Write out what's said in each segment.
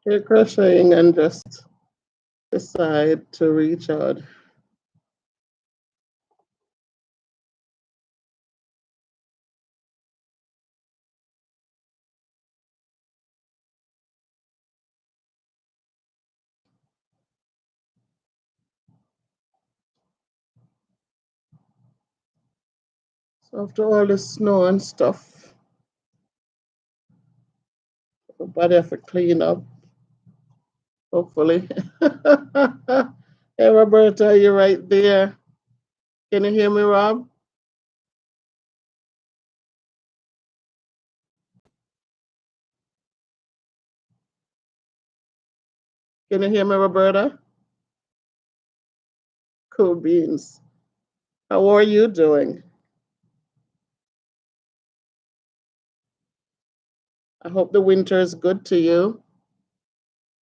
You're crocheting and just decide to reach out. So after all the snow and stuff, everybody have to clean up, hopefully. Hey, Roberta, you're right there. Can you hear me, Rob? Can you hear me, Roberta? Cool beans. How are you doing? I hope the winter is good to you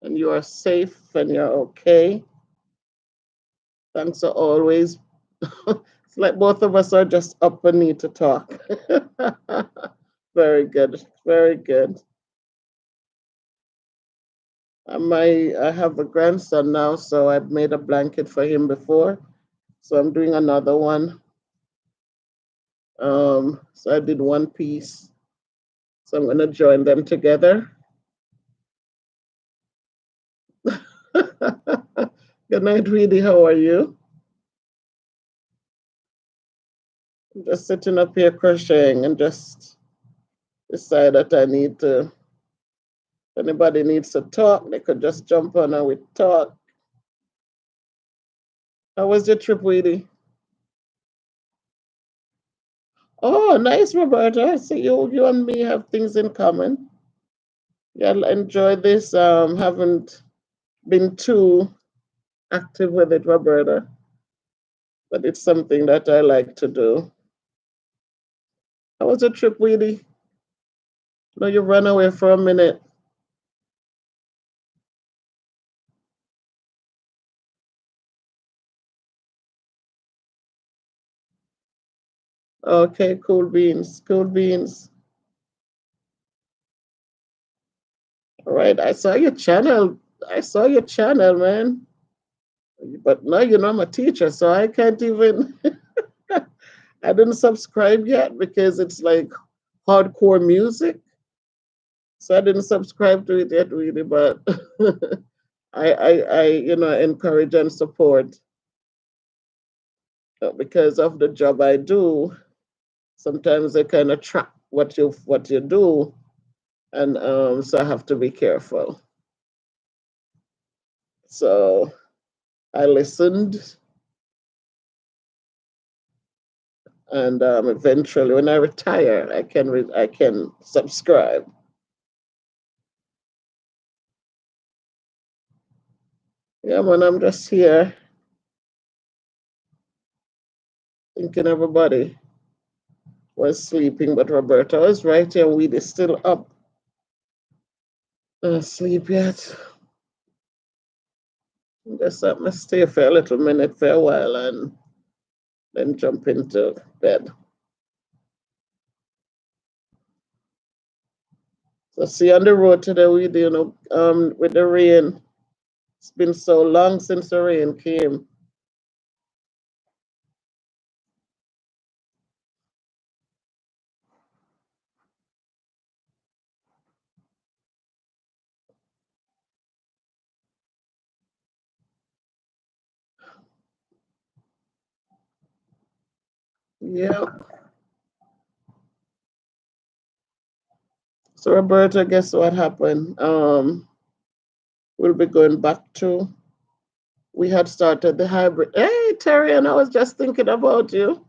and you are safe and you're okay. Thanks for always. It's like both of us are just up and need to talk. Very good. Very good. I have a grandson now, so I've made a blanket for him before. So I'm doing another one. So I did one piece. So I'm gonna join them together. Good night, Reedy. How are you? I'm just sitting up here crocheting and just decide that I need to. If anybody needs to talk, they could just jump on and we talk. How was your trip, Weedy? Oh, nice, Roberta. So you and me have things in common. Yeah, I enjoy this. Haven't been too active with it, Roberta, but it's something that I like to do. How was your trip, Weedy? No, you ran away for a minute. Okay, cool beans, cool beans. All right, I saw your channel. I saw your channel, man. But now you know I'm a teacher, so I can't even. I didn't subscribe yet because it's like hardcore music. So I didn't subscribe to it yet, really. But encourage and support because of the job I do. Sometimes they kind of track what you do, and so I have to be careful. So I listened, and eventually, when I retire, I can subscribe. Yeah, man, I'm just here thinking everybody was sleeping, but Roberta was right here. We is still up. Sleep yet? Just let me stay for a little minute, for a while, and then jump into bed. So see on the road today, with the rain. It's been so long since the rain came. Yeah. So Roberta, guess what happened? We'll be going back to. We had started the hybrid. Hey, Terry, and I was just thinking about you.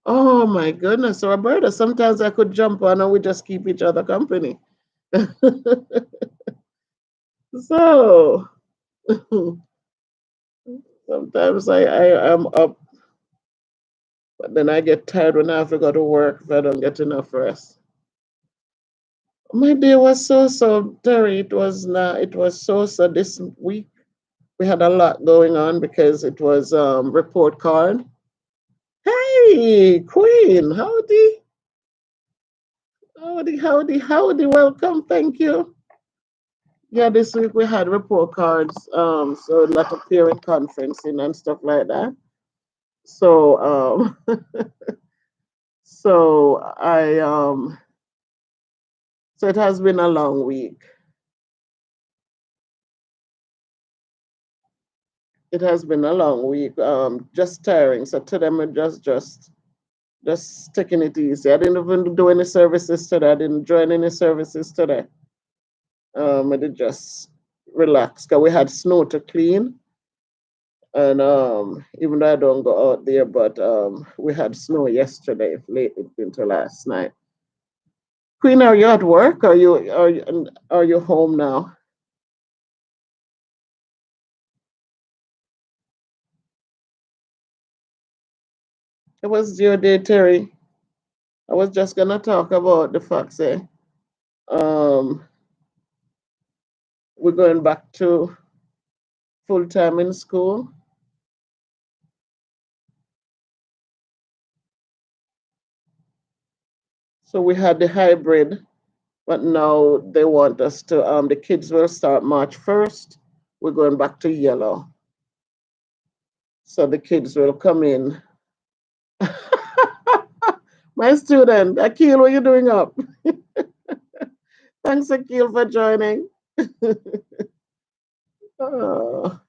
Oh my goodness, so Roberta, sometimes I could jump on and we just keep each other company. So sometimes I am up, but then I get tired when I have to go to work if I don't get enough rest. My day was so, Terry. It was so this week. We had a lot going on because it was report card. Hey, Queen, howdy. Howdy, howdy, howdy. Welcome. Thank you. Yeah, this week we had report cards. So a lot of parent conferencing and stuff like that. So so so it has been a long week. It has been a long week. Just tiring. So today I'm just taking it easy. I didn't even do any services today. I didn't join any services today. I did just relax because we had snow to clean, and even though I don't go out there, but we had snow yesterday, late into last night. Queen, are you at work? Are you home now? It was your day, Terry. I was just gonna talk about the fact that um we're going back to full time in school. So we had the hybrid, but now they want us to the kids will start March 1st. We're going back to yellow. So the kids will come in. My student, Akil, what are you doing up? Thanks, Akil, for joining. Oh.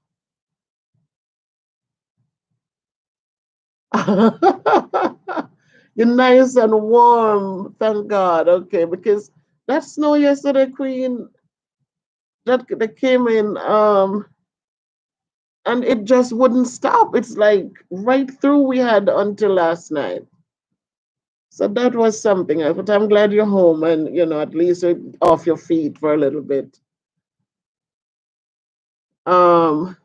You're nice and warm, thank God. Okay, because that snow yesterday, Queen, that came in, and it just wouldn't stop. It's like right through we had until last night. So that was something. But I'm glad you're home and at least you're off your feet for a little bit. Um,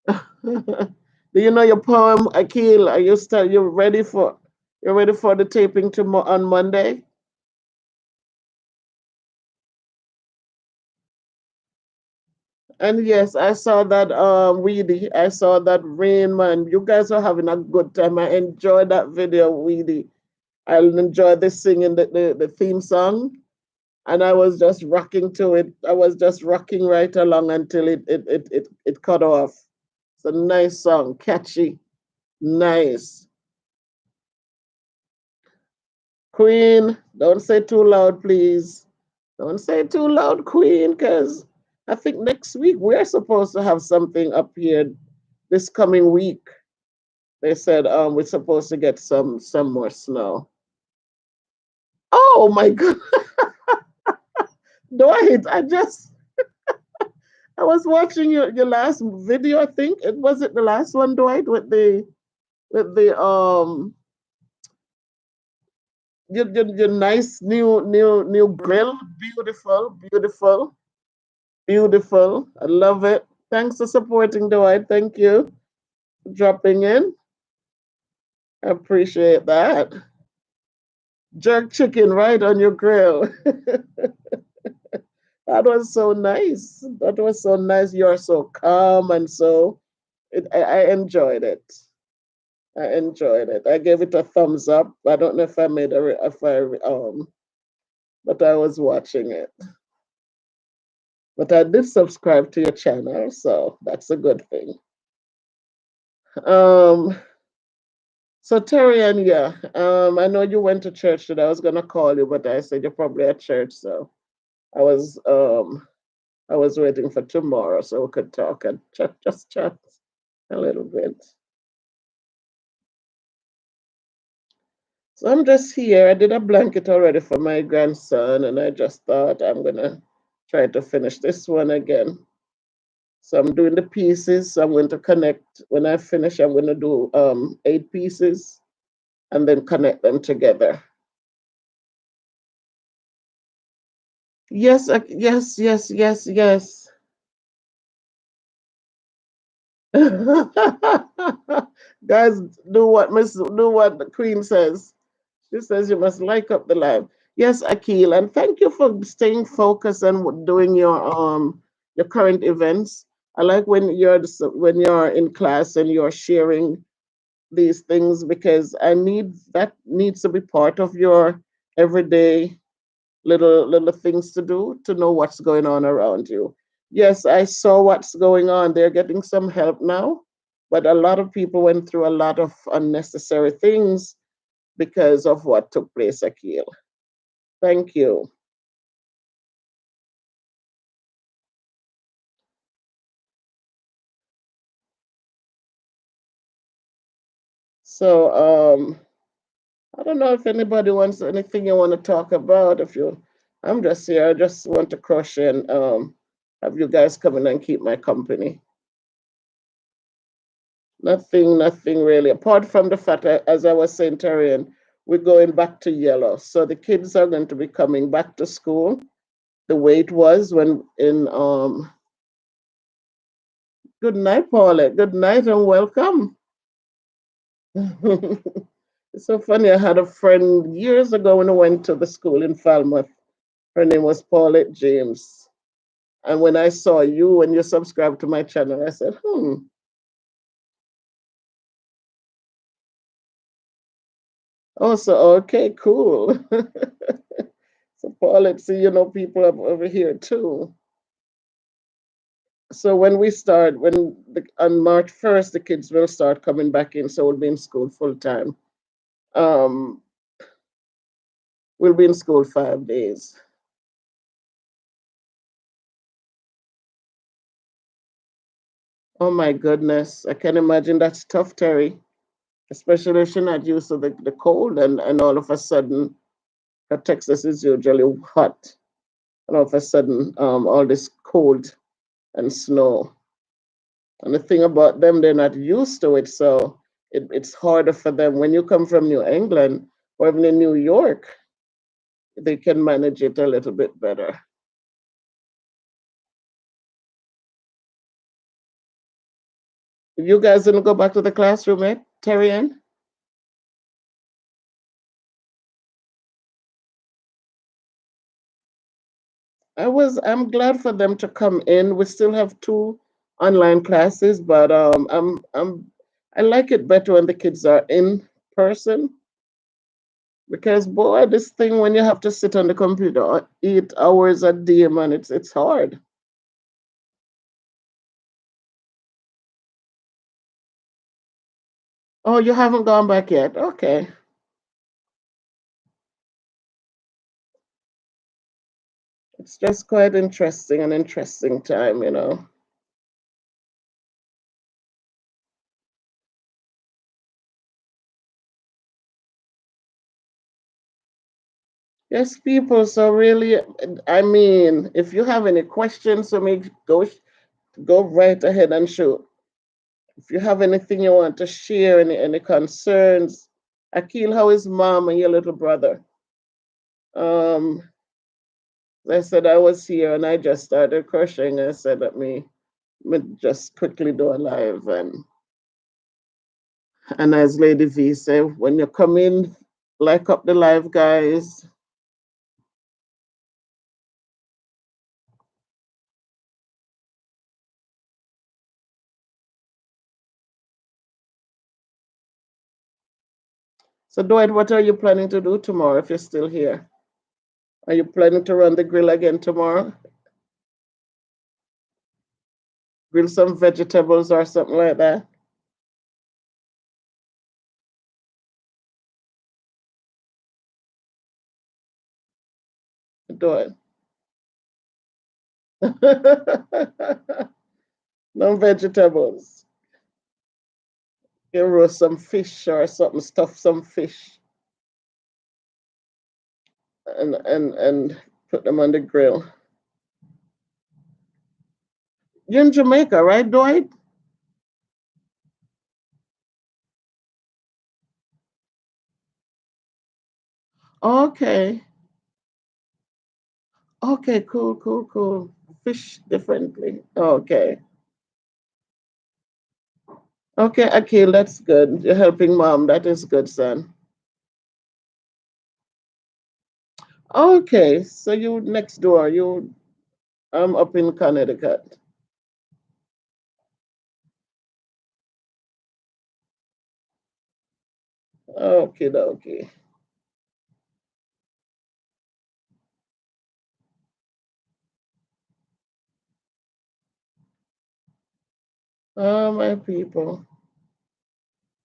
do you know your poem, Akil? Are you still you're ready for the taping tomorrow on Monday? And yes, I saw that Weedy. I saw that Rain Man. You guys are having a good time. I enjoyed that video, Weedy. I'll enjoy the singing the theme song. And I was just rocking to it. I was just rocking right along until it cut off. It's a nice song, catchy, nice. Queen, don't say too loud, please. Don't say too loud, Queen, because I think next week we're supposed to have something up here this coming week. They said we're supposed to get some more snow. Oh my god, Dwight, I was watching your last video, I think. It was it the last one, Dwight, with the your nice new grill. Beautiful, beautiful, beautiful. I love it. Thanks for supporting, Dwight. Thank you for dropping in. I appreciate that. Jerk chicken right on your grill. That was so nice. That was so nice. You're so calm and I enjoyed it. I enjoyed it. I gave it a thumbs up. I don't know if I made if I but I was watching it. But I did subscribe to your channel, so that's a good thing. Um, so Terry, and yeah, I know you went to church today. I was gonna call you, but I said you're probably at church, so I was um I was waiting for tomorrow so we could talk and chat a little bit. So I'm just here. I did a blanket already for my grandson, and I just thought I'm gonna try to finish this one again. So I'm doing the pieces. I'm going to connect. When I finish, I'm going to do 8 pieces and then connect them together. Yes, yes, yes, yes, yes. Guys, do what the Queen says. She says you must like up the live. Yes, Akil, and thank you for staying focused and doing your current events. I like when you're in class and you're sharing these things because I need that needs to be part of your every day, little things to do to know what's going on around you. Yes, I saw what's going on. They're getting some help now, but a lot of people went through a lot of unnecessary things because of what took place, Akil. Thank you. So, I don't know if anybody wants anything you want to talk about. If you, I'm just here. I just want to crochet and have you guys come in and keep my company. Nothing really, apart from the fact that, as I was saying, Tarian, we're going back to yellow. So the kids are going to be coming back to school the way it was when in good night, Paulette. Good night and welcome. It's so funny. I had a friend years ago when I went to the school in Falmouth. Her name was Paulette James. And when I saw you when you subscribed to my channel, I said, Oh, so okay, cool. So Paulette, see, people up over here too. So when we start, on March 1st, the kids will start coming back in, so we'll be in school full time. Um, we'll be in school 5 days. Oh my goodness, I can imagine that's tough, Terry, especially if you're not used to the cold and all of a sudden, Texas is usually hot, and all of a sudden, all this cold and snow. And the thing about them, they're not used to it, so it's harder for them. When you come from New England or even in New York, they can manage it a little bit better. You guys didn't go back to the classroom, eh, Terry Ann? I'm glad for them to come in. We still have two online classes, but I like it better when the kids are in person because boy, this thing when you have to sit on the computer 8 hours a day, man, it's hard. Oh, you haven't gone back yet? Okay. It's just quite interesting, an interesting time. Yes, people. So really, I mean, if you have any questions for me, go right ahead and shoot. If you have anything you want to share, any concerns, Akil, how is mom and your little brother? Um, as I said I was here and I just started crocheting. I said let me just quickly do a live and as Lady V said, when you come in, like up the live, guys. So Dwight, what are you planning to do tomorrow if you're still here? Are you planning to run the grill again tomorrow? Grill some vegetables or something like that? Do it. No vegetables. You roast some fish or something, stuff some fish and put them on the grill. You're in Jamaica, right, Dwight? Okay. Okay, cool, cool, cool. Fish differently. Okay. Okay, Akil, that's good. You're helping mom. That is good, son. Okay, so you next door. I'm up in Connecticut. Okay, okay. Oh, my people.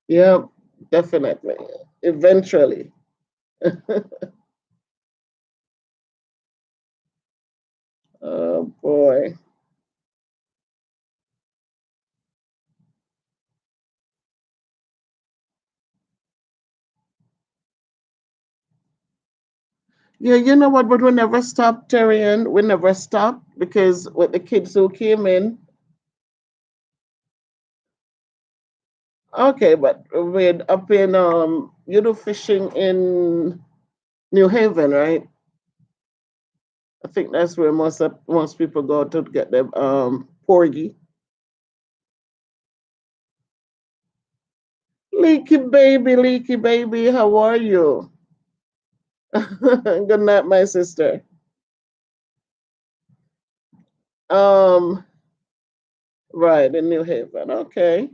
Yeah, definitely. Eventually. Oh boy. Yeah, you know what? But we never stopped, Terrian. We never stopped because with the kids who came in, okay, but we're up in you do fishing in New Haven, right? I think that's where most people go to get their porgy. Leaky baby, how are you? Good night, my sister. Um, right in New Haven. Okay,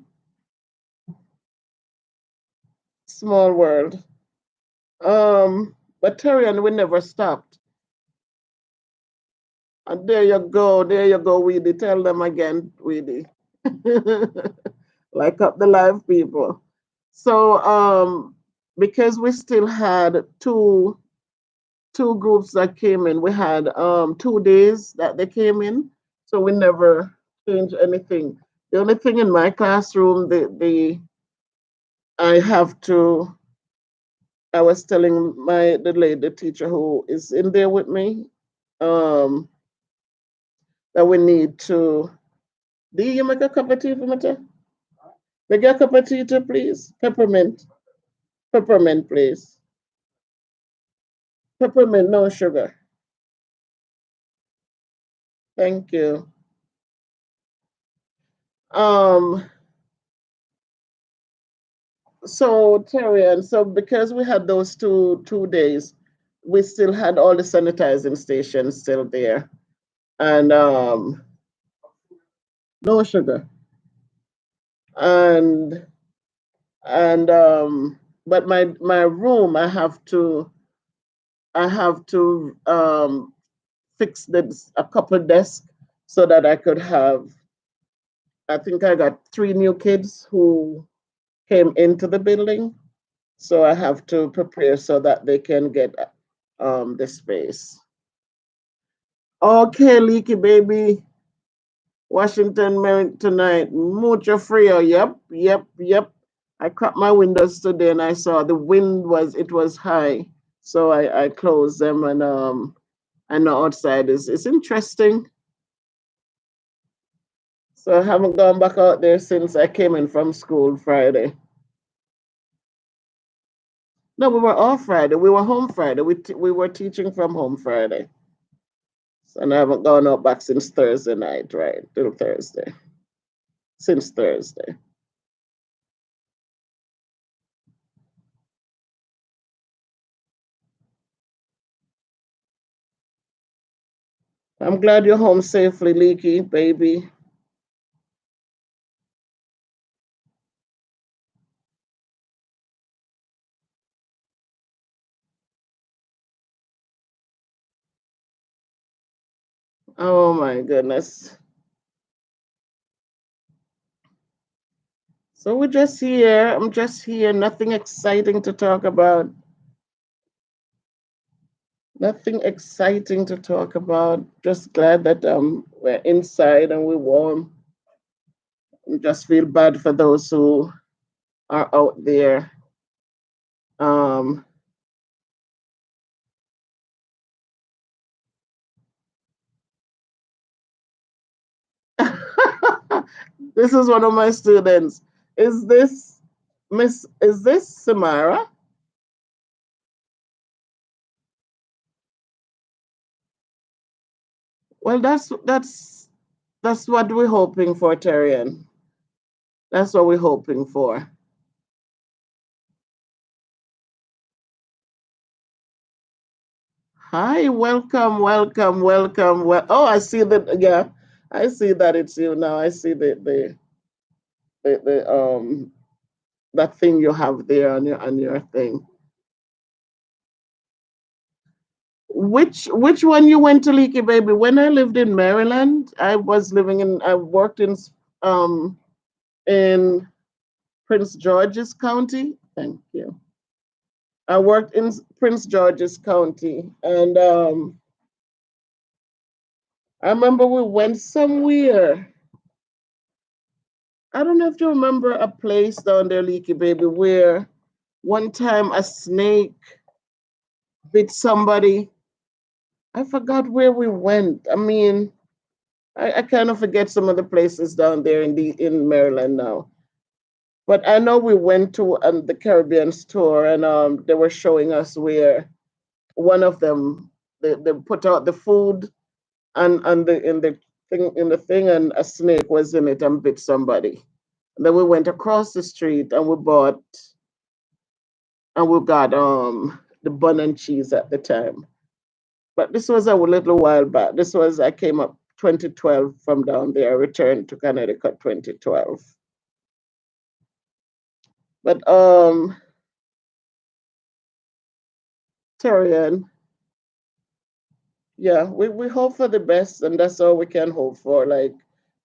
small world. But Tyrion, we never stopped. And there you go, Weedy. Tell them again, Weedy. Like up the live people. So, because we still had two groups that came in. We had 2 days that they came in, so we never changed anything. The only thing in my classroom, the I have to. I was telling the lady teacher who is in there with me, um, that we need to. Do you make a cup of tea for me? Make a cup of tea, too, please. Peppermint, please. Peppermint, no sugar. Thank you. Um, So Terry, and so because we had those two days, we still had all the sanitizing stations still there, and no sugar, and and but my room, I have to fix a couple desks so that I could have. I think I got 3 new kids who came into the building, so I have to prepare so that they can get the space. Okay, Leaky baby. Washington Merrick tonight. Mucho frio. Yep, yep, yep. I cracked my windows today and I saw the wind was high. So I closed them and I know outside is it's interesting. So I haven't gone back out there since I came in from school Friday. No, we were off Friday. We were home Friday. We were teaching from home Friday. So, and I haven't gone out back since Thursday night, right? Till Thursday. Since Thursday. I'm glad you're home safely, Leaky, baby. Oh my goodness. So we're just here. I'm just here. Nothing exciting to talk about. Nothing exciting to talk about. Just glad that we're inside and we're warm. And just feel bad for those who are out there. Um, this is one of my students. Is this Miss? Is this Samara? Well, that's what we're hoping for, Terrian. That's what we're hoping for. Hi, welcome, welcome, welcome. Oh, I see that. Yeah, I see that it's you now. I see the that thing you have there on your thing. Which one you went to, Leaky Baby? When I lived in Maryland, I worked in um in Prince George's County. Thank you. I worked in Prince George's County, and I remember we went somewhere. I don't know if you remember a place down there, Leaky Baby, where one time a snake bit somebody. I forgot where we went. I mean, I kind of forget some of the places down there in Maryland now. But I know we went to the Caribbean store, and they were showing us where one of them they put out the food and the thing and a snake was in it and bit somebody. And then we went across the street and we got the bun and cheese at the time. But this was a little while back. I came up 2012 from down there. I returned to Connecticut 2012. But Terian, yeah, we hope for the best, and that's all we can hope for. Like,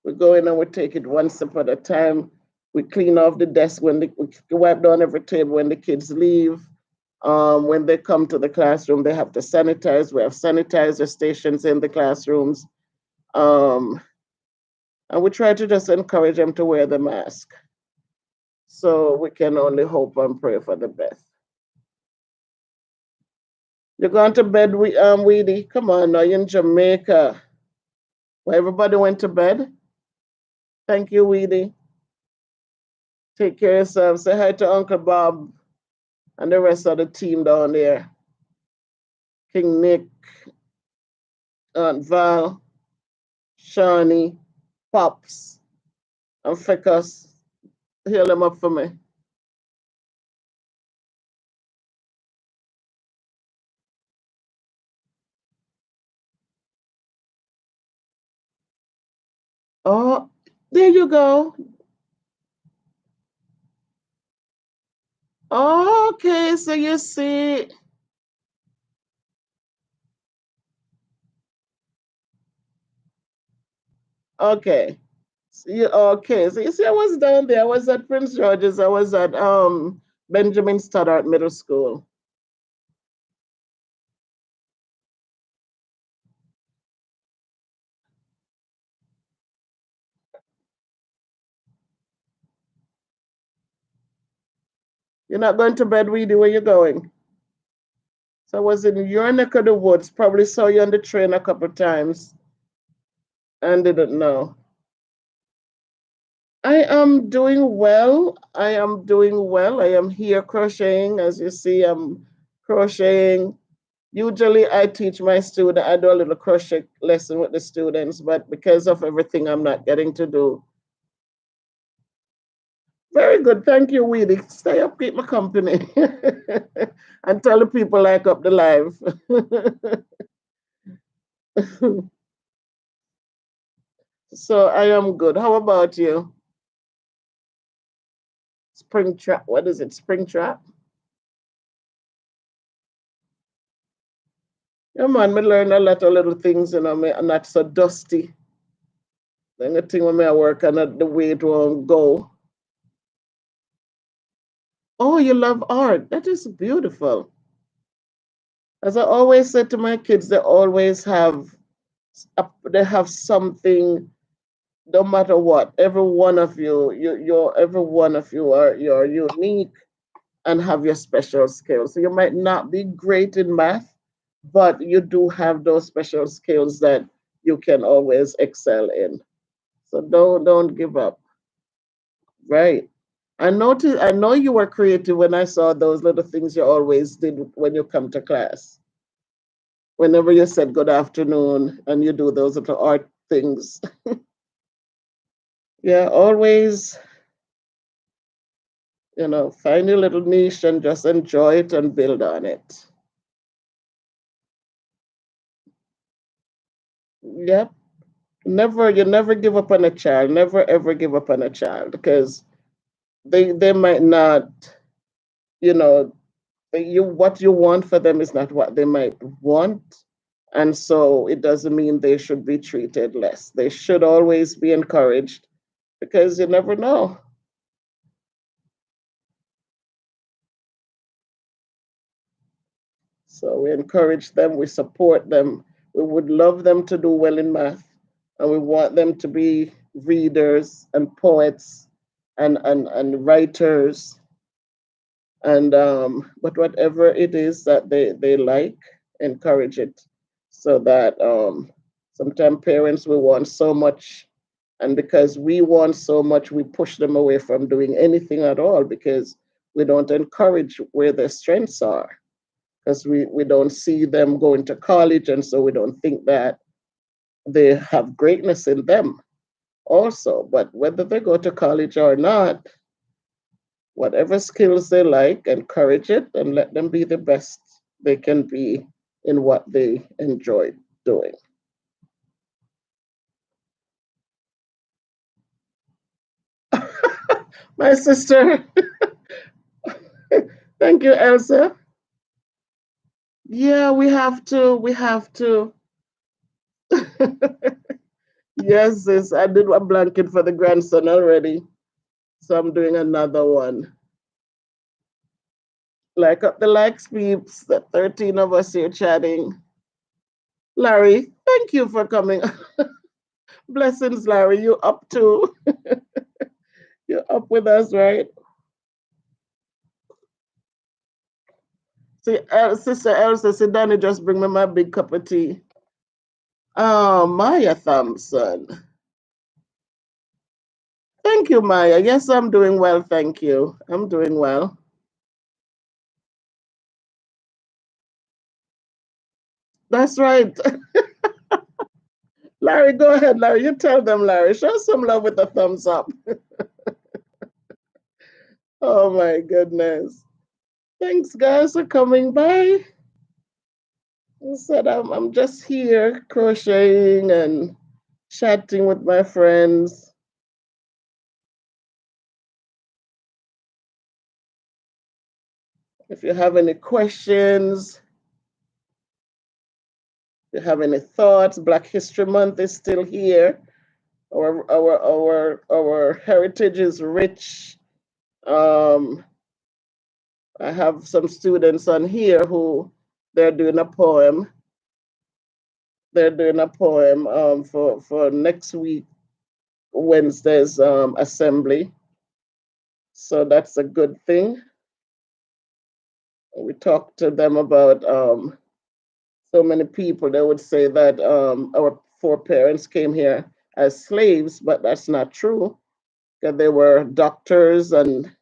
we go in and we take it one step at a time. We clean off the desk we wipe down every table when the kids leave. When they come to the classroom, they have to sanitize. We have sanitizer stations in the classrooms. Um, and we try to just encourage them to wear the mask. So we can only hope and pray for the best. You're going to bed, Weedy? Come on now, you're in Jamaica. Where everybody went to bed? Thank you, Weedy. Take care of yourself. Say hi to Uncle Bob and the rest of the team down there. King Nick, Aunt Val, Shawnee, Pops, and Fecus. Heal them up for me. Oh, there you go. Okay, so you see. Okay. So you see, I was down there. I was at Prince George's. I was at Benjamin Stoddart Middle School. You're not going to bed, Weedy? Where you going? So I was in your neck of the woods. Probably saw you on the train a couple times and didn't know. I am doing well. I am doing well. I am here crocheting. As you see, I'm crocheting. Usually I teach my student, I do a little crochet lesson with the students, but because of everything I'm not getting to do. Very good. Thank you, Weedy. Stay up, keep my company. And tell the people like up the live. So I am good. How about you? Spring trap. What is it? Spring trap? Yeah, man, me learn a lot of little things, me I'm not so dusty. Then the thing when me I work and the way it won't go. Oh, you love art. That is beautiful. As I always say to my kids, they have something, no matter what. Every one of every one of you you're unique and have your special skills. So you might not be great in math, but you do have those special skills that you can always excel in. So don't give up. Right. I know you were creative when I saw those little things you always did when you come to class. Whenever you said good afternoon and you do those little art things. Yeah, always, find your little niche and just enjoy it and build on it. Yep. You never give up on a child. Never ever give up on a child because they might not, you know, what you want for them is not what they might want. And so it doesn't mean they should be treated less. They should always be encouraged because you never know. So we encourage them, we support them. We would love them to do well in math, and we want them to be readers and poets and writers and but whatever it is that they like, encourage it so that sometimes parents will want so much, and because we want so much, we push them away from doing anything at all because we don't encourage where their strengths are, because we don't see them going to college, and so we don't think that they have greatness in them also. But whether they go to college or not, whatever skills they like, encourage it and let them be the best they can be in what they enjoy doing. My sister, thank you, Elsa. Yeah, we have to. We have to. Yes, sis, I did a blanket for the grandson already, so I'm doing another one. Like up the likes, peeps. The 13 of us here chatting. Larry, thank you for coming. Blessings, Larry. You up too? You're up with us, right? See, Sister Elsa, sit down and just bring me my big cup of tea. Oh, Maya Thompson. Thank you, Maya. Yes, I'm doing well. Thank you. I'm doing well. That's right. Larry, go ahead, Larry. You tell them, Larry. Show some love with a thumbs up. Oh, my goodness. Thanks, guys, for coming by. I said I'm just here crocheting and chatting with my friends. If you have any questions, if you have any thoughts, Black History Month is still here. Our heritage is rich. Um, I have some students on here who they're doing a poem. They're doing a poem for next week Wednesday's assembly. So that's a good thing. We talked to them about so many people. They would say that our foreparents came here as slaves, but that's not true. That they were doctors and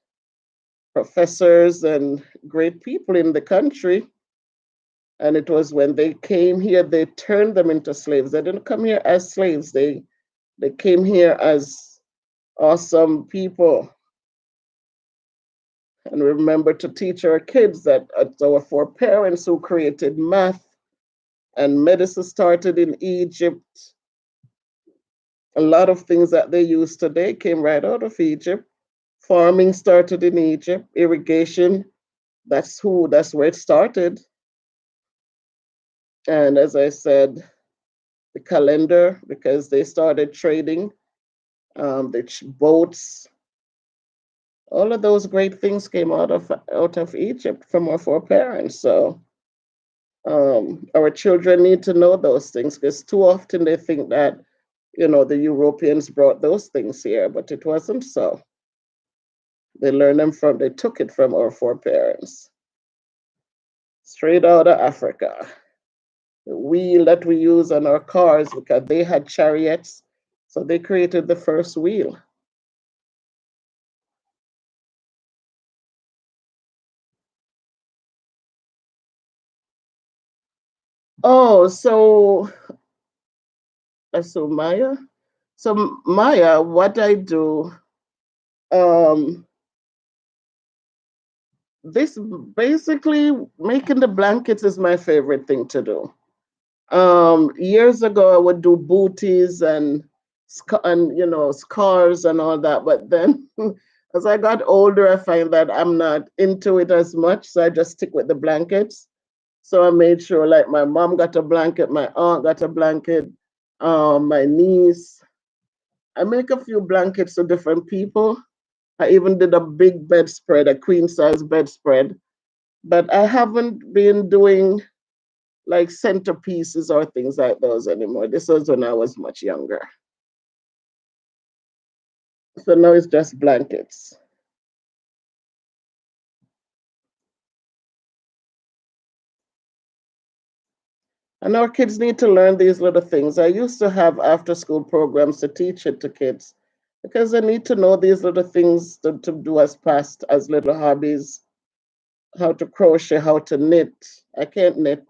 professors and great people in the country. And it was when they came here, they turned them into slaves. They didn't come here as slaves. They came here as awesome people. And remember to teach our kids that it's our foreparents who created math, and medicine started in Egypt. A lot of things that they use today came right out of Egypt. Farming started in Egypt, irrigation, that's where it started. And as I said, the calendar, because they started trading, the boats, all of those great things came out of Egypt from our foreparents. So our children need to know those things because too often they think that the Europeans brought those things here, but it wasn't so. They took it from our foreparents, straight out of Africa. The wheel that we use on our cars, because they had chariots, so they created the first wheel. Oh, so Maya. So Maya, what I do, um, this basically making the blankets is my favorite thing to do. Years ago, I would do booties and scars and all that. But then, as I got older, I find that I'm not into it as much, so I just stick with the blankets. So I made sure, like, my mom got a blanket, my aunt got a blanket, my niece. I make a few blankets for different people. I even did a big bedspread, a queen size bedspread, But I haven't been doing like centerpieces or things like those anymore. This was when I was much younger. So now it's just blankets. And our kids need to learn these little things. I used to have after school programs to teach it to kids because they need to know these little things to do as past as little hobbies, how to crochet, how to knit. I can't knit.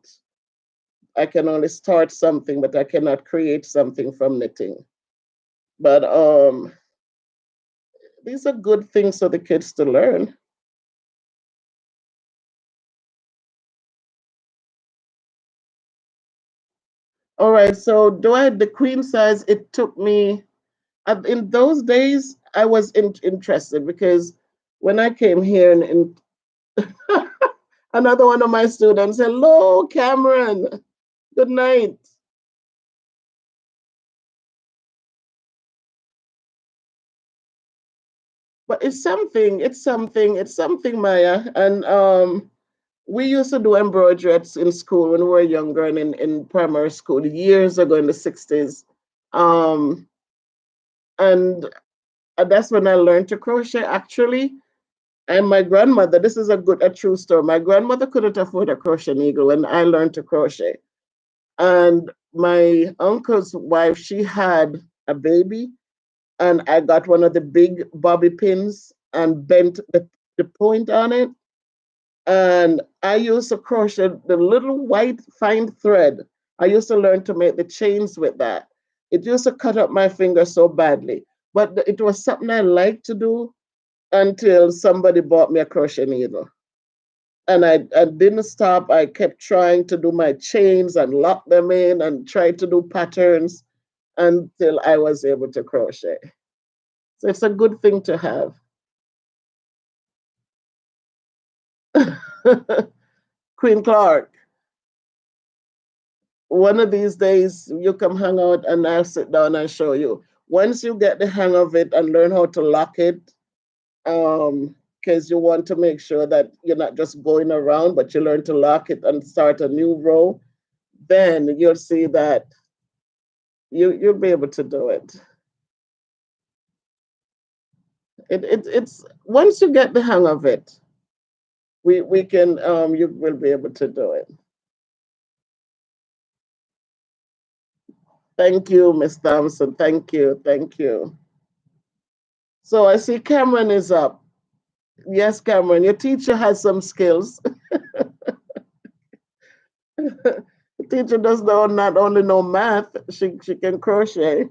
I can only start something, but I cannot create something from knitting. But these are good things for the kids to learn. All right, so do I the queen size? It took me in those days. I was interested because when I came here and another one of my students, hello, Cameron, good night. But it's something, Maya. And we used to do embroidery in school when we were younger and in primary school years ago in the 60s. Um, and that's when I learned to crochet actually. And my grandmother, this is a true story. My grandmother couldn't afford a crochet needle when I learned to crochet. And my uncle's wife, she had a baby, and I got one of the big bobby pins and bent the point on it. And I used to crochet the little white fine thread. I used to learn to make the chains with that. It used to cut up my finger so badly, but it was something I liked to do until somebody bought me a crochet needle. And I didn't stop. I kept trying to do my chains and lock them in and try to do patterns until I was able to crochet. So it's a good thing to have. Queen Clark, one of these days you come hang out and I'll sit down and show you. Once you get the hang of it and learn how to lock it, because you want to make sure that you're not just going around, but you learn to lock it and start a new row, then you'll see that you'll be able to do it. It's once you get the hang of it, we can you will be able to do it. Thank you, Miss Thompson. Thank you, thank you. So I see Cameron is up. Yes, Cameron, your teacher has some skills. The teacher does not only know math, she can crochet.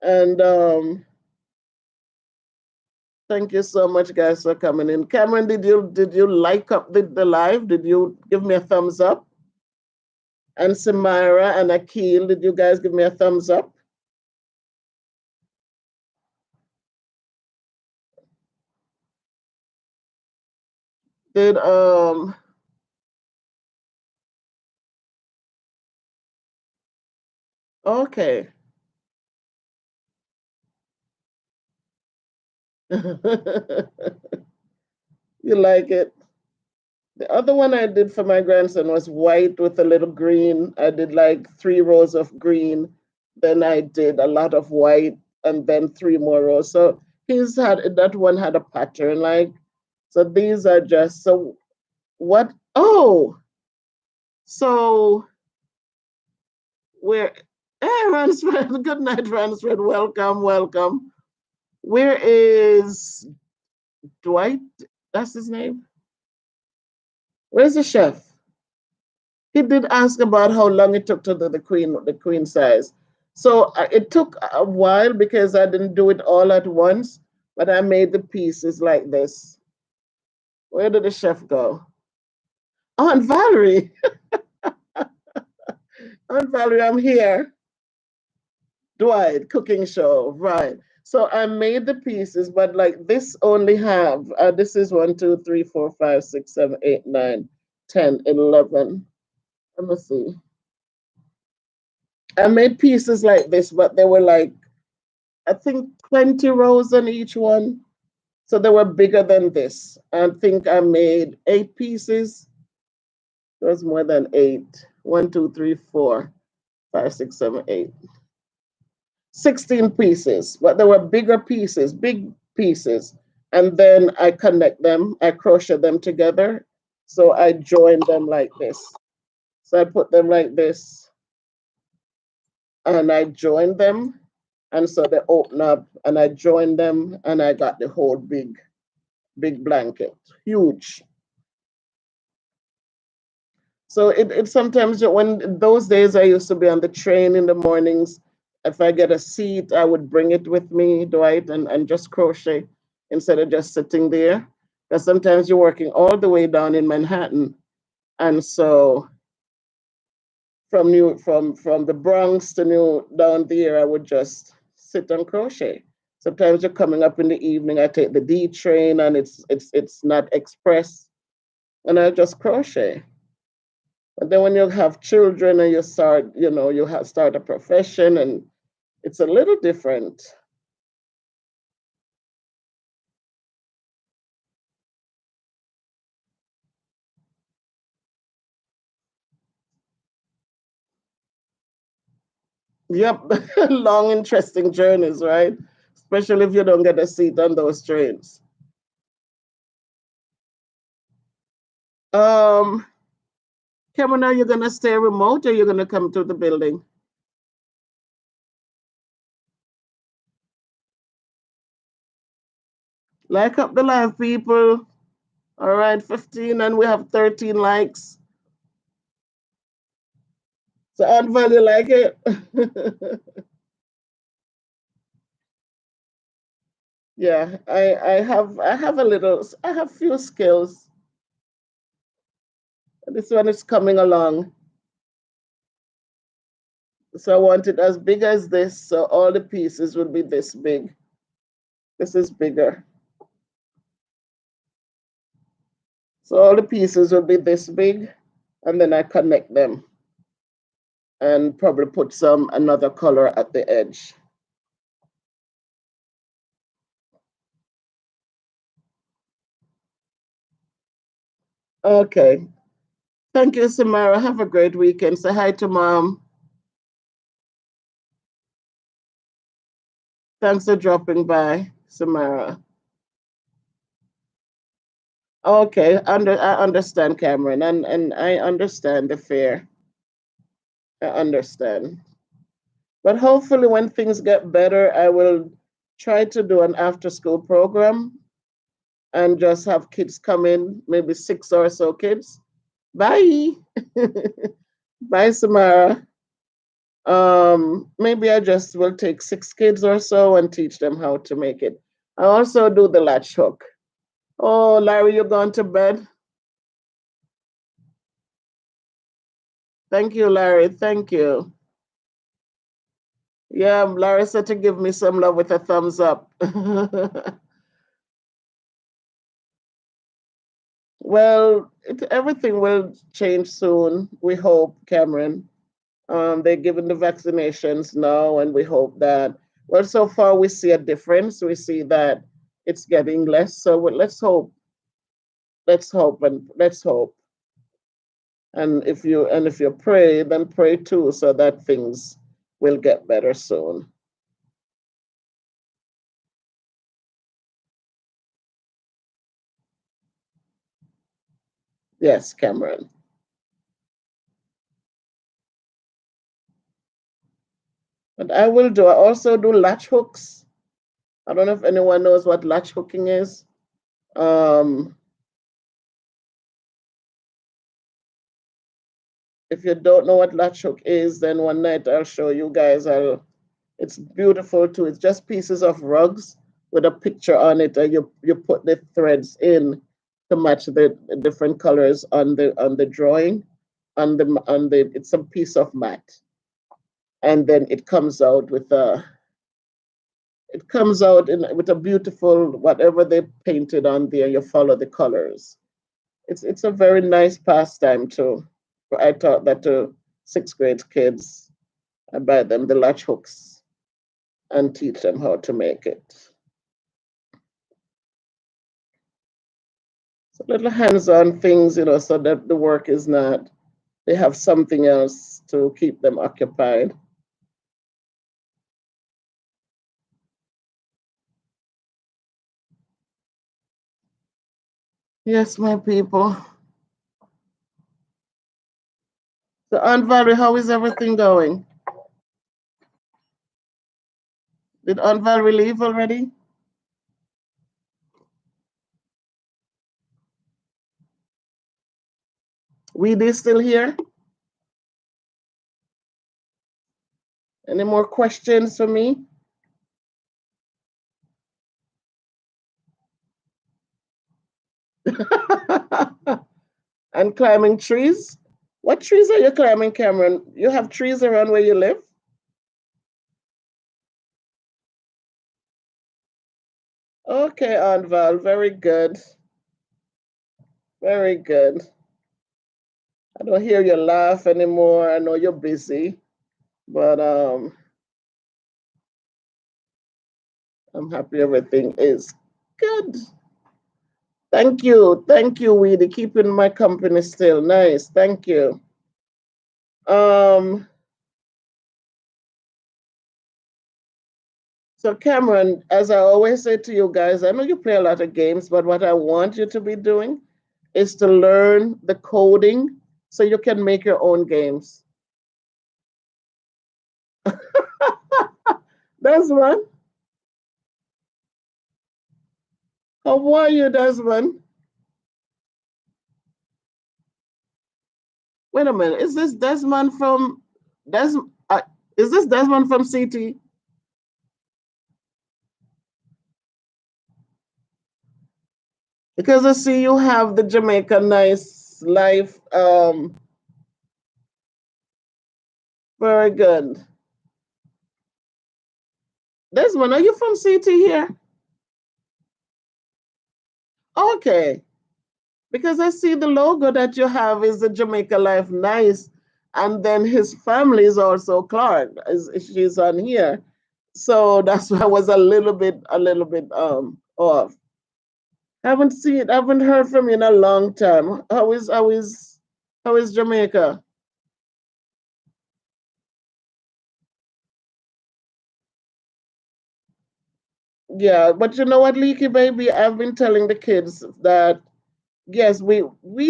And thank you so much, guys, for coming in. Cameron, did you like up the live? Did you give me a thumbs up? And Samira and Akil, did you guys give me a thumbs up? Did okay. You like it? The other one I did for my grandson was white with a little green. I did like 3 rows of green. Then I did a lot of white and then 3 more rows. So he's had that one had a pattern like. So these are just so what? Oh, so where? Hey, Ransford. Good night, Ransford. Welcome, welcome. Where is Dwight? That's his name. Where's the chef? He did ask about how long it took to do the queen size. So it took a while because I didn't do it all at once, but I made the pieces like this. Where did the chef go? Aunt Valerie. Aunt Valerie, I'm here. Dwight, cooking show, right. So I made the pieces, but like this only have, this is 1, 2, 3, 4, 5, 6, 7, 8, 9, 10, 11. Let me see. I made pieces like this, but they were like, I think 20 rows on each one. So they were bigger than this. I think I made 8 pieces. It was more than 8. 1, 2, 3, 4, 5, 6, 7, 8. 16 pieces, but they were bigger pieces, big pieces. And then I connect them, I crochet them together. So I join them like this. So I put them like this and I join them. And so they open up and I join them and I got the whole big blanket, huge. So it sometimes when those days I used to be on the train in the mornings, if I get a seat, I would bring it with me, Dwight, and just crochet instead of just sitting there. Because sometimes you're working all the way down in Manhattan. And so from the Bronx to New down there, I would just sit and crochet. Sometimes you're coming up in the evening, I take the D train and it's not express and I just crochet. But then when you have children and you start, start a profession and it's a little different. Yep, long, interesting journeys, right? Especially if you don't get a seat on those trains. Um, Cameron, are you gonna stay remote or you're gonna come to the building? Like up the live, people. All right, 15, and we have 13 likes. So Aunt Val, you like it? Yeah, I have few skills. This one is coming along. So I want it as big as this, so all the pieces will be this big. This is bigger. So all the pieces will be this big, and then I connect them and probably put some another color at the edge. Okay. Thank you, Samara. Have a great weekend. Say hi to mom. Thanks for dropping by, Samara. Okay, I understand, Cameron, and I understand the fear. I understand. But hopefully, when things get better, I will try to do an after school program and just have kids come in, maybe 6 or so kids. Bye. Bye, Samara. Maybe I just will take 6 kids or so and teach them how to make it. I also do the latch hook. Oh, Larry, you're gone to bed? Thank you, Larry. Thank you. Yeah, Larry said to give me some love with a thumbs up. Well, everything will change soon. We hope, Cameron. They're giving the vaccinations now, and we hope that. Well, so far we see a difference. We see that it's getting less. So let's hope. Let's hope, and let's hope. And if you pray, then pray too, so that things will get better soon. Yes, Cameron. But I will do. I also do latch hooks. I don't know if anyone knows what latch hooking is. Um, if you don't know what latch hook is, then one night I'll show you guys. It's beautiful too. It's just pieces of rugs with a picture on it, and you put the threads in to match the different colors on the drawing. On the it's a piece of mat, and then it comes out with a beautiful whatever they painted on there. You follow the colors. It's a very nice pastime too. I taught that to sixth grade kids. I buy them the latch hooks and teach them how to make it. So little hands-on things, so that the work is not, they have something else to keep them occupied. Yes, my people. So Aunt Valerie, how is everything going? Did Aunt Valerie leave already? Weedy still here? Any more questions for me? And climbing trees? What trees are you climbing, Cameron? You have trees around where you live? Okay, Aunt Val, very good. Very good. I don't hear you laugh anymore. I know you're busy, but I'm happy everything is good. Thank you, Weedy, keeping my company still. Nice, thank you. Um, so Cameron, as I always say to you guys, I know you play a lot of games, but what I want you to be doing is to learn the coding so you can make your own games. Desmond, how are you, Desmond? Wait a minute, is this Desmond from Des? Is this Desmond from CT? Because I see you have the Jamaica Nice Life. Very good. Desmond, are you from CT here? Okay. Because I see the logo that you have is the Jamaica Life Nice, and then his family is also Clark. She's on here, so that's why I was a little bit off. Haven't heard from you in a long time. How is Jamaica? Yeah, but you know what, Leaky baby, I've been telling the kids that yes, we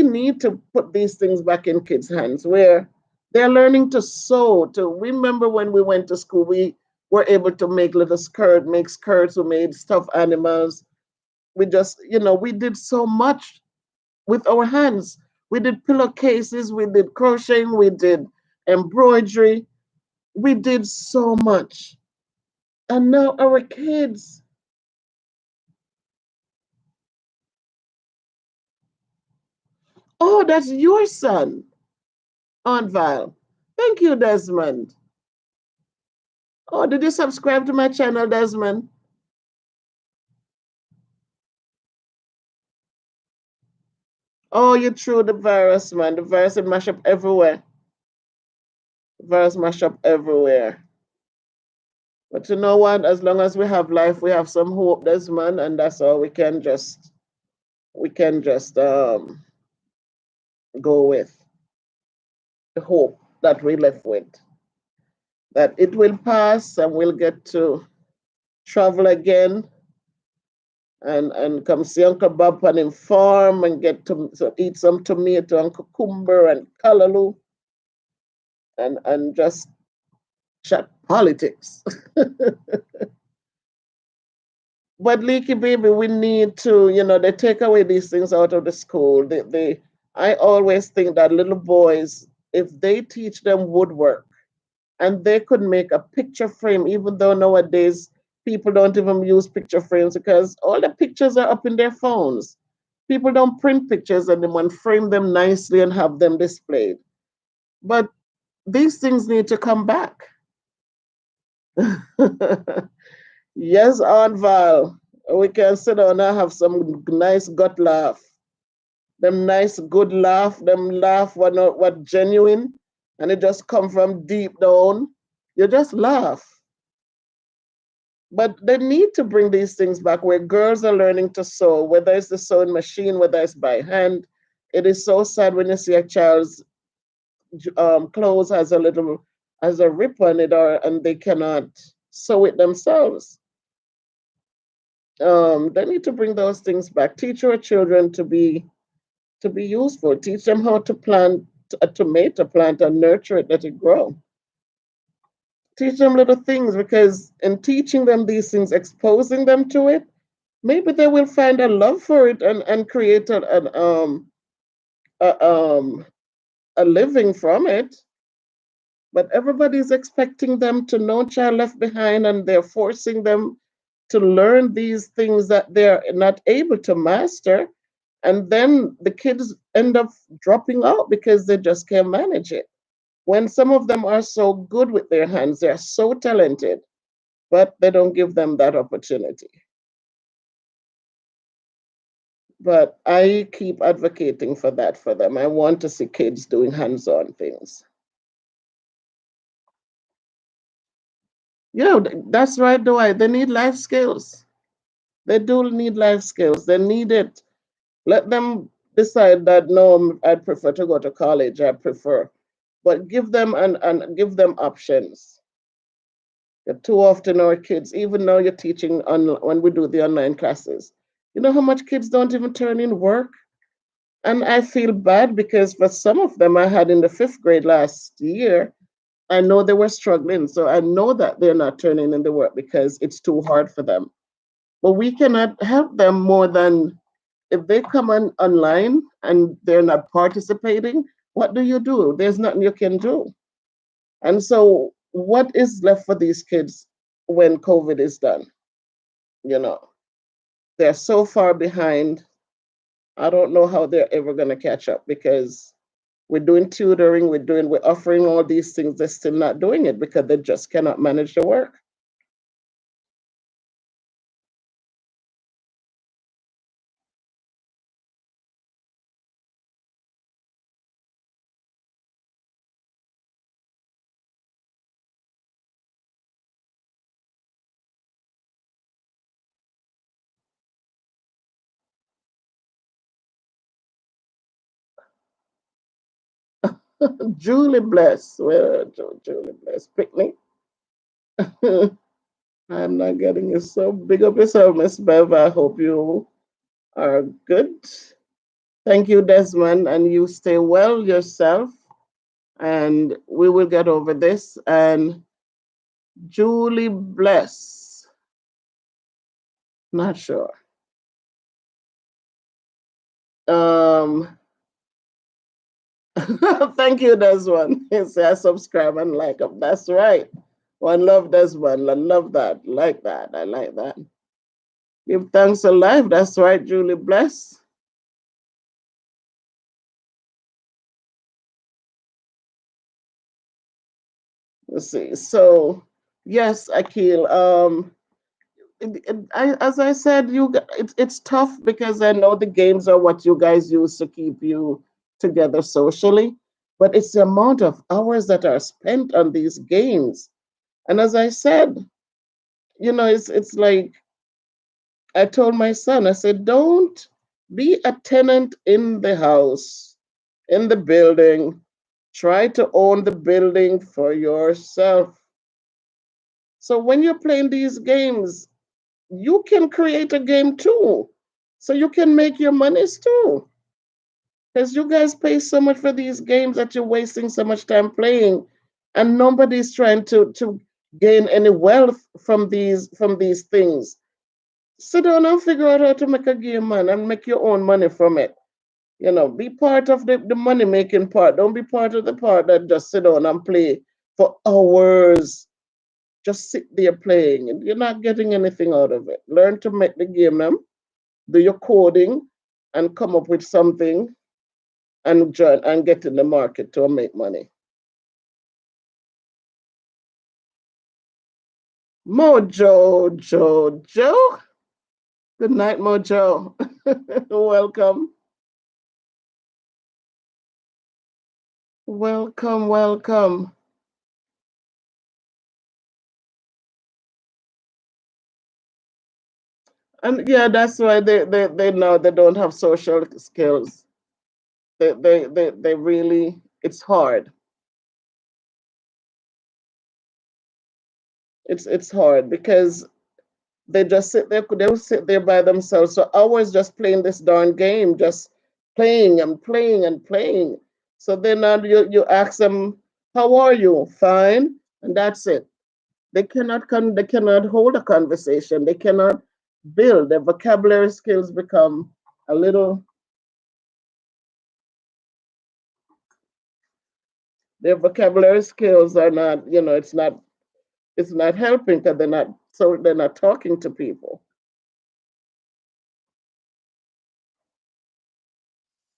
need to put these things back in kids' hands where they're learning to sew. To remember when we went to school, we were able to make make skirts, we made stuffed animals. We just, we did so much with our hands. We did pillowcases, we did crocheting, we did embroidery, we did so much. And now our kids, oh, that's your son, Aunt Val. Thank you, Desmond. Oh, did you subscribe to my channel, Desmond? Oh, you threw the virus, man. The virus will mash up everywhere. The virus mash up everywhere. But you know what? As long as we have life, we have some hope, Desmond, and that's all we can just go with the hope that we left with. That it will pass and we'll get to travel again and come see Uncle Bob on him farm and get to eat some tomato and cucumber and callaloo and just chat politics. But Leaky baby, we need to, they take away these things out of the school. I always think that little boys, if they teach them woodwork and they could make a picture frame, even though nowadays people don't even use picture frames because all the pictures are up in their phones. People don't print pictures anymore and frame them nicely and have them displayed. But these things need to come back. Yes, Aunt Val. We can sit down and have some nice gut laugh. Them nice good laugh, them laugh what genuine, and it just come from deep down. You just laugh. But they need to bring these things back where girls are learning to sew, whether it's the sewing machine, whether it's by hand. It is so sad when you see a child's clothes has a rip on it, or and they cannot sew it themselves. They need to bring those things back. Teach your children to be useful. Teach them how to plant a tomato plant and nurture it, let it grow. Teach them little things, because in teaching them these things, exposing them to it, maybe they will find a love for it and create a, a living from it. But everybody's expecting them to no child left behind, and they're forcing them to learn these things that they're not able to master. And then the kids end up dropping out because they just can't manage it. When some of them are so good with their hands, they're so talented, but they don't give them that opportunity. But I keep advocating for that for them. I want to see kids doing hands on things. Yeah, that's right, Dwight. They need life skills. They do need life skills. They need it. Let them decide that no, I'd prefer to go to college. I prefer, but give them and give them options. Too often our kids, even though you're teaching on when we do the online classes, you know how much kids don't even turn in work, and I feel bad because for some of them I had in the fifth grade last year, I know they were struggling, so I know that they're not turning in the work because it's too hard for them. But we cannot help them more than if they come online and they're not participating. What do you do? There's nothing you can do. And so, what is left for these kids when COVID is done? You know, they're so far behind. I don't know how they're ever going to catch up, because we're doing tutoring, we're offering all these things. They're still not doing it because they just cannot manage the work. Julie Bless, well, Julie Bless, picnic. I'm not getting you, so big up yourself, Miss Bev. I hope you are good. Thank you, Desmond, and you stay well yourself. And we will get over this. And Julie Bless, not sure. Um, thank you, Desmond. Yes, I subscribe and like them. That's right. One love, Desmond. I love that. Like that. I like that. Give thanks alive. That's right, Julie Bless. Let's see. So, yes, Akil. As I said, it's tough because I know the games are what you guys use to keep you together socially, but it's the amount of hours that are spent on these games. And as I said, it's like I told my son, I said, don't be a tenant in the house, in the building. Try to own the building for yourself. So when you're playing these games, you can create a game too. So you can make your monies too. Because you guys pay so much for these games that you're wasting so much time playing, and nobody's trying to gain any wealth from these things. Sit down and figure out how to make a game, man, and make your own money from it. Be part of the money making part. Don't be part of the part that just sit down and play for hours. Just sit there playing, and you're not getting anything out of it. Learn to make the game now, do your coding, and come up with something and join and get in the market to make money. Mojo, Jojo. Good night, Mojo. Welcome. Welcome, welcome. And yeah, that's why they know they don't have social skills. They really, it's hard. It's hard because they just sit there, they'll sit there by themselves for hours just playing this darn game, just playing and playing and playing. So then now you ask them, how are you? Fine. And that's it. They cannot hold a conversation. They cannot build. Their vocabulary skills become a little their vocabulary skills are not, it's not helping because they're not talking to people.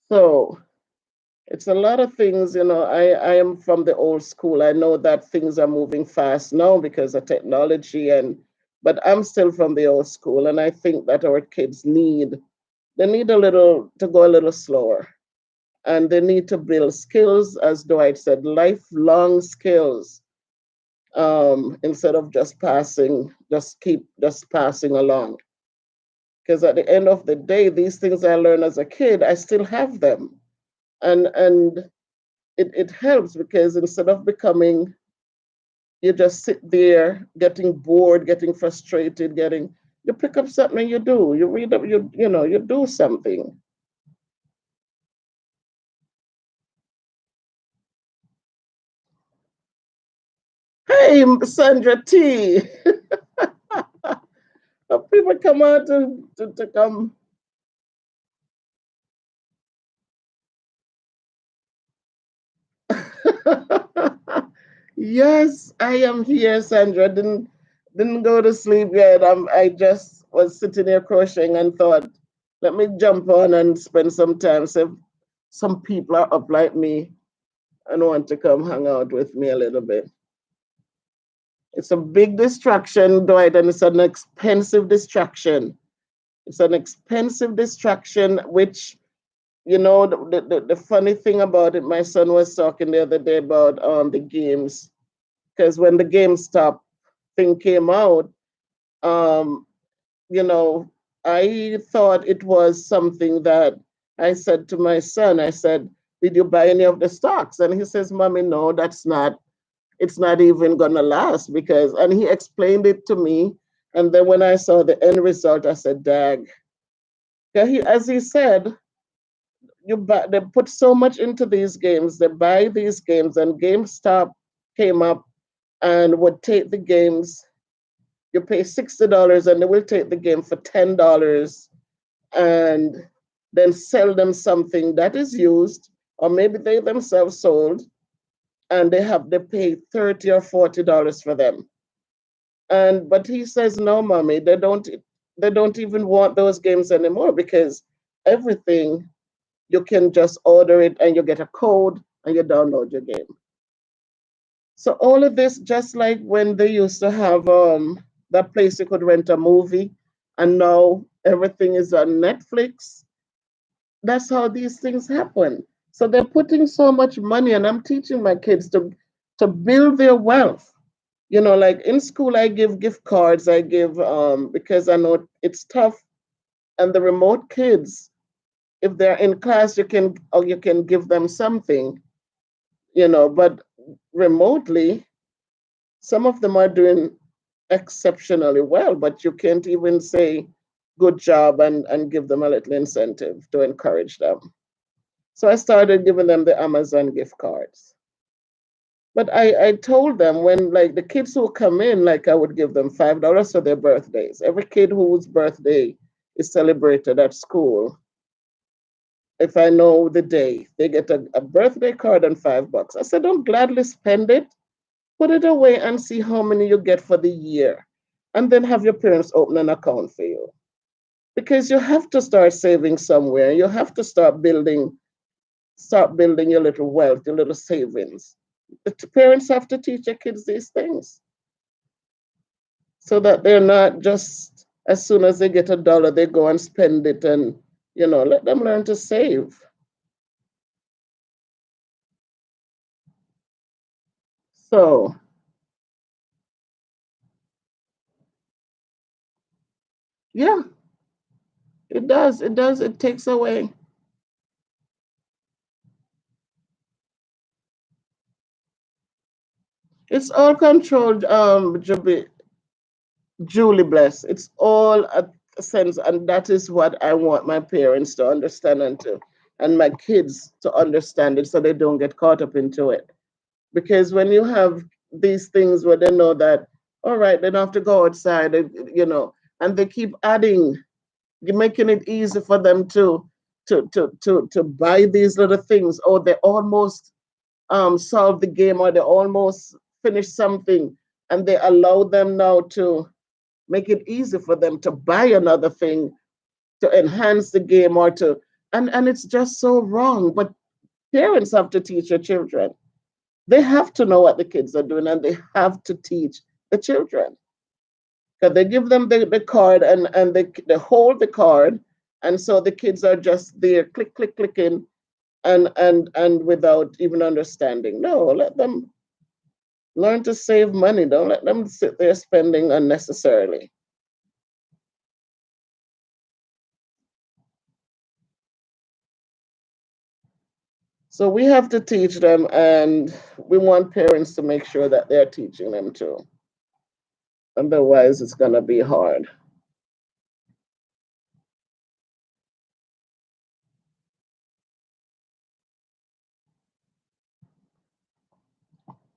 So it's a lot of things, I am from the old school. I know that things are moving fast now because of technology but I'm still from the old school and I think that our kids they need a little to go a little slower and they need to build skills, as Dwight said, lifelong skills, instead of just passing along. Because at the end of the day, these things I learned as a kid, I still have them. And it helps because instead of becoming, you just sit there getting bored, getting frustrated, you pick up something and you do. You read up, you do something. Hey, Sandra T. People come out to come. Yes, I am here, Sandra. Didn't go to sleep yet. I just was sitting here crocheting and thought, let me jump on and spend some time. So some people are up like me and want to come hang out with me a little bit. It's a big distraction, Dwight, and it's an expensive distraction. It's an expensive distraction, which the funny thing about it, my son was talking the other day about the games, because when the GameStop thing came out, um, you know, I thought it was something that I said to my son, I said, did you buy any of the stocks? And he says, Mommy, no, it's not even gonna last and he explained it to me. And then when I saw the end result, I said, Dag. Yeah, as he said, they put so much into these games, they buy these games, and GameStop came up and would take the games. You pay $60 and they will take the game for $10 and then sell them something that is used, or maybe they themselves sold, and they pay $30 or $40 for them. And but he says, no, mommy, they don't even want those games anymore because everything you can just order it and you get a code and you download your game. So all of this, just like when they used to have that place you could rent a movie, and now everything is on Netflix. That's how these things happen. So they're putting so much money, and I'm teaching my kids to build their wealth. Like in school, I give gift cards. I give because I know it's tough, and the remote kids, if they're in class, you can give them something, but remotely, some of them are doing exceptionally well, but you can't even say good job and give them a little incentive to encourage them. So I started giving them the Amazon gift cards. But I told them when like the kids who come in, like I would give them $5 for their birthdays. Every kid whose birthday is celebrated at school, if I know the day, they get a birthday card and $5. I said, don't gladly spend it. Put it away and see how many you get for the year. And then have your parents open an account for you. Because you have to start saving somewhere. You have to start building your little wealth, your little savings. The parents have to teach their kids these things so that they're not just as soon as they get a dollar, they go and spend it and, let them learn to save. So, yeah. It does. It does. It takes away. It's all controlled, Julie Bless. It's all a sense, and that is what I want my parents to understand and my kids to understand it so they don't get caught up into it. Because when you have these things where they know that, all right, they don't have to go outside, and they keep adding, you're making it easy for them to buy these little things, or they almost solve the game, or they almost finish something, and they allow them now to make it easy for them to buy another thing to enhance the game or to and it's just so wrong. But parents have to teach their children. They have to know what the kids are doing, and they have to teach the children, because they give them the card, and they hold the card, and so the kids are just there clicking, and without even understanding. No, let them learn to save money. Don't let them sit there spending unnecessarily. So we have to teach them, and we want parents to make sure that they're teaching them too. Otherwise, it's going to be hard.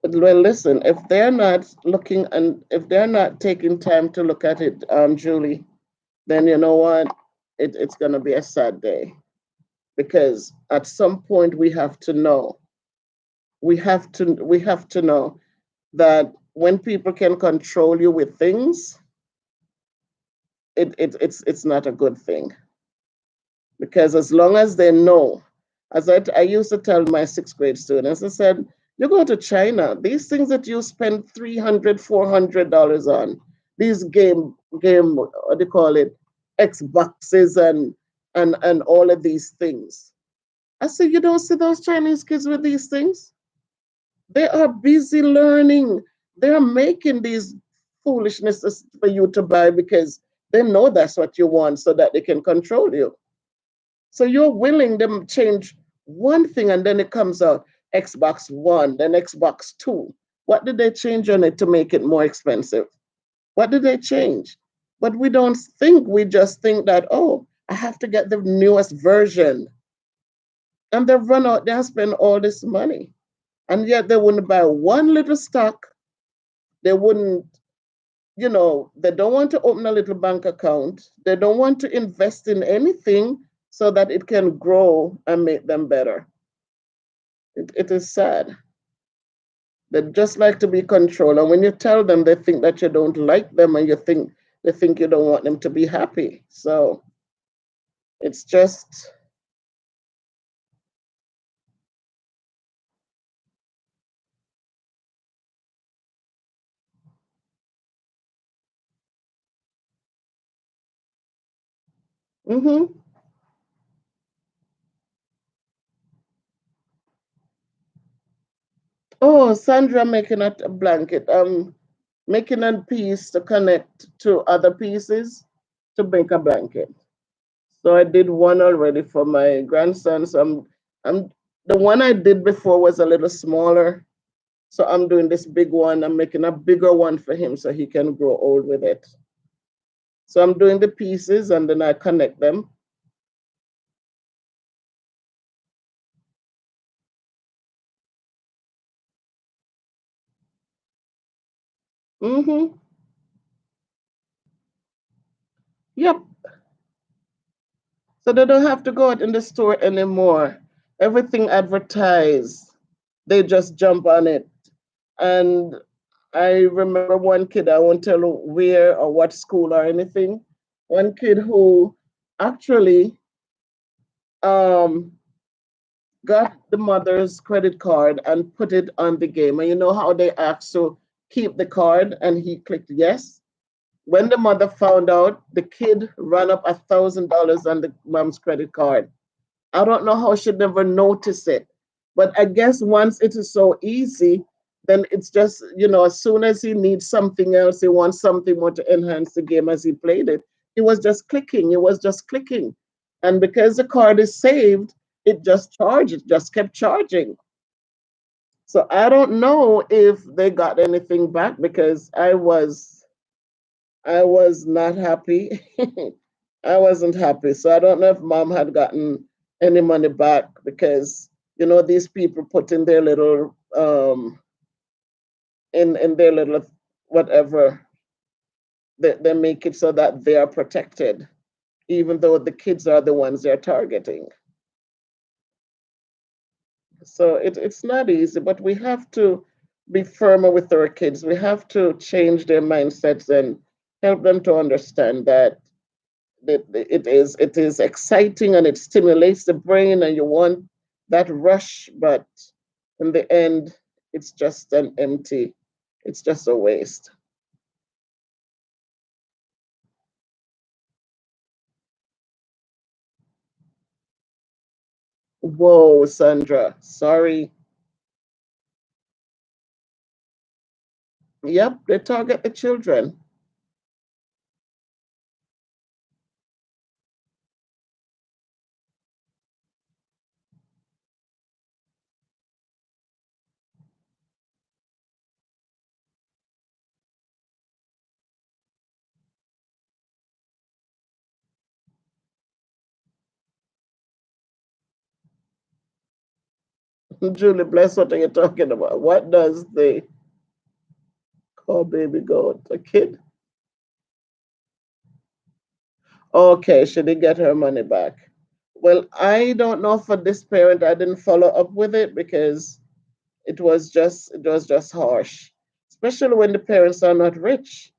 But well, listen, if they're not looking and if they're not taking time to look at it, Julie, then you know what? It's going to be a sad day, because at some point we have to know. We have to know that when people can control you with things, it's not a good thing. Because as long as they know, I used to tell my sixth grade students, I said, you go to China, these things that you spend $300, $400 on, these what do you call it, Xboxes and all of these things. I said, you don't see those Chinese kids with these things? They are busy learning. They're making these foolishnesses for you to buy because they know that's what you want so that they can control you. So you're willing them change one thing, and then it comes out Xbox One, then Xbox Two. What did they change on it to make it more expensive? What did they change? But we don't think, we just think that, oh, I have to get the newest version. And they've run out there and spend all this money. And yet they wouldn't buy one little stock. They wouldn't, they don't want to open a little bank account. They don't want to invest in anything so that it can grow and make them better. It is sad. They just like to be controlled. And when you tell them, they think that you don't like them, and they think you don't want them to be happy. So it's just, mm-hmm. Oh, Sandra making a blanket. Making a piece to connect to other pieces to make a blanket. So I did one already for my grandson. So I'm the one I did before was a little smaller. So I'm doing this big one. I'm making a bigger one for him so he can grow old with it. So I'm doing the pieces and then I connect them. Mm-hmm. Yep. So they don't have to go out in the store anymore. Everything advertised. They just jump on it. And I remember one kid, I won't tell where or what school or anything. One kid who actually um, got the mother's credit card and put it on the game. And you know how they asked to keep the card, and he clicked yes. When the mother found out, the kid ran up $1,000 on the mom's credit card. I don't know how she never noticed it. But I guess once it is so easy, then it's just, as soon as he needs something else, he wants something more to enhance the game as he played it, It was just clicking. It was just clicking. And because the card is saved, it just charged. It just kept charging. So I don't know if they got anything back because I was not happy. I wasn't happy. So I don't know if mom had gotten any money back because these people put in their little in their little whatever they make it so that they are protected, even though the kids are the ones they're targeting. So it's not easy, but we have to be firmer with our kids. We have to change their mindsets and help them to understand that it is exciting and it stimulates the brain and you want that rush, but in the end, it's just an empty, it's just a waste. Whoa, Sandra, sorry. Yep, they target the children. Julie, bless, what are you talking about? What does the call baby goat? A kid? Okay, should he get her money back? Well, I don't know for this parent. I didn't follow up with it because it was just harsh, especially when the parents are not rich.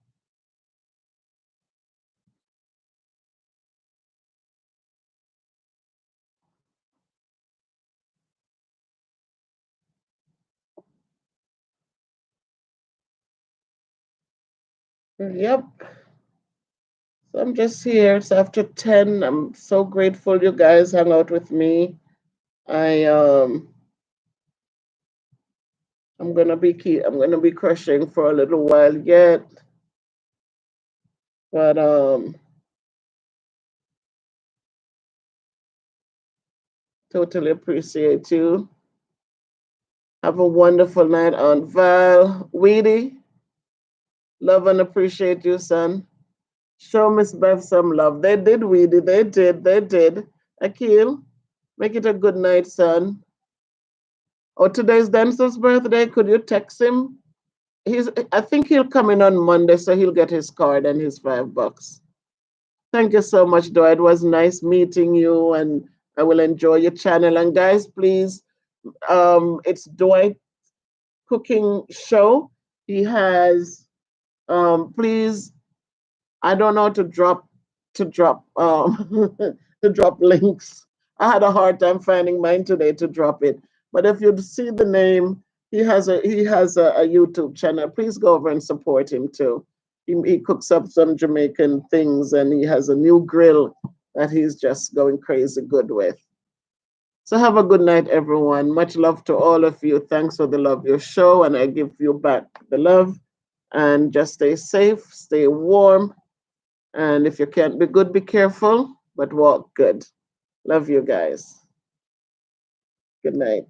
Yep. So I'm just here. It's after 10. I'm so grateful you guys hung out with me. I'm gonna be crushing for a little while yet, but totally appreciate you. Have a wonderful night, Aunt Val. Weedy, love and appreciate you, son. Show Miss Bev some love. They did, Weedy. They did. They did. Akil, make it a good night, son. Oh, today's Denzel's birthday. Could you text him? I think he'll come in on Monday, so he'll get his card and his $5. Thank you so much, Dwight. It was nice meeting you, and I will enjoy your channel. And guys, please, it's Dwight Cooking Show. He has, please, I don't know to drop to drop links. I had a hard time finding mine today to drop it. But if you see the name, he has a YouTube channel. Please go over and support him too. He cooks up some Jamaican things and he has a new grill that he's just going crazy good with. So have a good night, everyone. Much love to all of you. Thanks for the love your show, and I give you back the love. And just stay safe, stay warm, and if you can't be good, be careful, but walk good. Love you guys. Good night.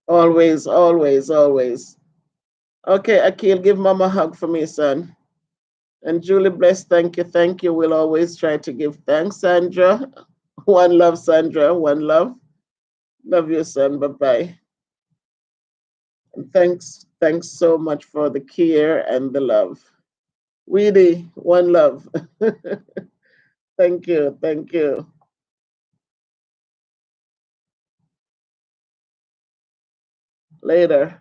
Always, always, always. Okay, Akil, give mama a hug for me, son. And Julie, bless, thank you, thank you. We'll always try to give thanks, Sandra. One love, Sandra, one love. Love you, son. Bye bye. And thanks so much for the care and the love. Weedy, one love. Thank you, thank you. Later.